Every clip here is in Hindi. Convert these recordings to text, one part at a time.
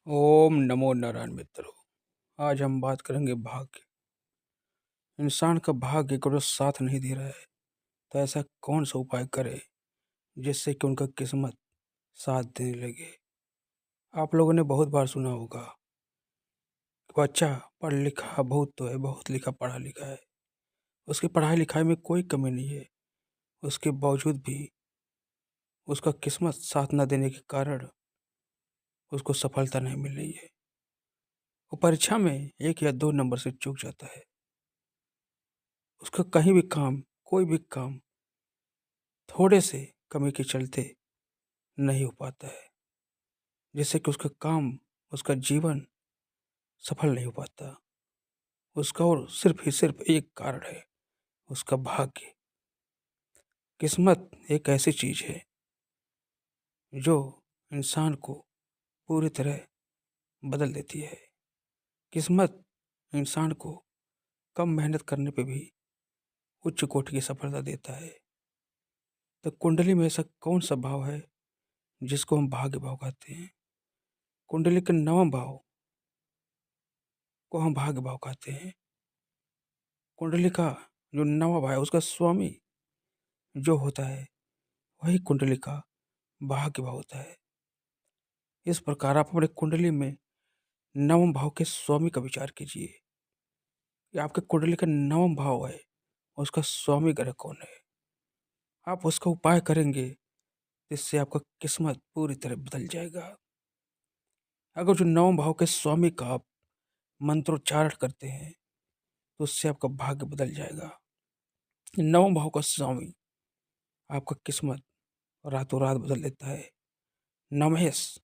ओम नमो नारायण मित्रों। आज हम बात करेंगे भाग्य। इंसान का भाग्य करो साथ नहीं दे रहा है तो ऐसा कौन सा उपाय करे जिससे कि उनका किस्मत साथ देने लगे। आप लोगों ने बहुत बार सुना होगा कि बच्चा पढ़ लिखा बहुत तो है, बहुत लिखा पढ़ा लिखा है, उसकी पढ़ाई लिखाई में कोई कमी नहीं है, उसके बावजूद भी उसका किस्मत साथ न देने के कारण उसको सफलता नहीं मिल रही है। वो परीक्षा में 1 या 2 नंबर से चूक जाता है। उसका कहीं भी काम, कोई भी काम थोड़े से कमी के चलते नहीं हो पाता है, जिससे कि उसका काम, उसका जीवन सफल नहीं हो पाता। उसका और सिर्फ ही सिर्फ एक कारण है, उसका भाग्य। किस्मत एक ऐसी चीज है जो इंसान को पूरी तरह बदल देती है। किस्मत इंसान को कम मेहनत करने पे भी उच्च कोटि की सफलता देता है। तो कुंडली में ऐसा कौन सा भाव है जिसको हम भाग्य भाव कहते हैं? कुंडली के 9वां भाव को हम भाग्य भाव कहते हैं। कुंडली का जो 9वां भाव है उसका स्वामी जो होता है वही कुंडली का भाग्य भाव होता है। इस प्रकार आप अपने कुंडली में 9वें भाव के स्वामी का विचार कीजिए कि आपके कुंडली का 9वां भाव है, उसका स्वामी ग्रह कौन है। आप उसका उपाय करेंगे जिससे आपका किस्मत पूरी तरह बदल जाएगा। अगर जो 9वें भाव के स्वामी का आप मंत्रोच्चारण करते हैं तो उससे आपका भाग्य बदल जाएगा। 9वें भाव का स्वामी आपका किस्मत रातों रात बदल देता है। नमहेश,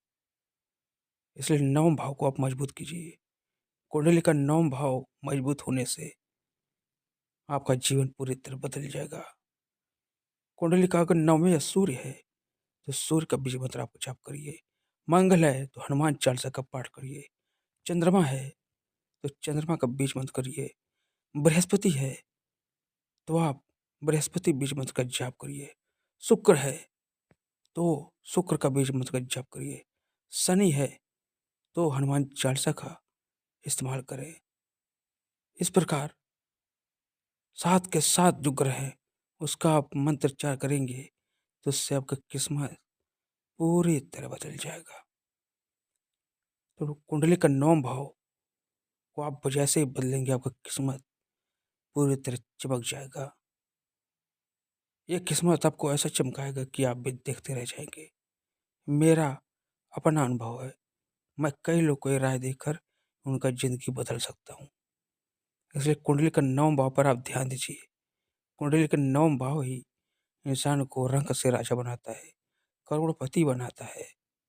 इसलिए 9वें भाव को आप मजबूत कीजिए। कुंडली का 9वां भाव मजबूत होने से आपका जीवन पूरी तरह बदल जाएगा। कुंडली का अगर 9वें सूर्य है तो सूर्य का बीज मंत्र आप जाप करिए। मंगल है तो हनुमान चालीसा का पाठ करिए। चंद्रमा है तो चंद्रमा का बीज मंत्र करिए। बृहस्पति है तो आप बृहस्पति बीज मंत्र का जाप करिए। शुक्र है तो शुक्र का बीज मंत्र का जाप करिए। शनि है तो हनुमान चालीसा का इस्तेमाल करें। इस प्रकार 7 के 7 जो ग्रह हैं उसका आप मंत्रोच्चार करेंगे तो उससे आपका किस्मत पूरी तरह बदल जाएगा। तो कुंडली का 9वां भाव को आप जैसे ही बदलेंगे आपका किस्मत पूरी तरह चमक जाएगा। ये किस्मत आपको ऐसा चमकाएगा कि आप भी देखते रह जाएंगे। मेरा अपना अनुभव है, मैं कई लोग को ये राय देकर उनका जिंदगी बदल सकता हूँ। इसलिए कुंडली का 9वां भाव पर आप ध्यान दीजिए। कुंडली का 9वां भाव ही इंसान को रंक से राजा बनाता है, करोड़पति बनाता है।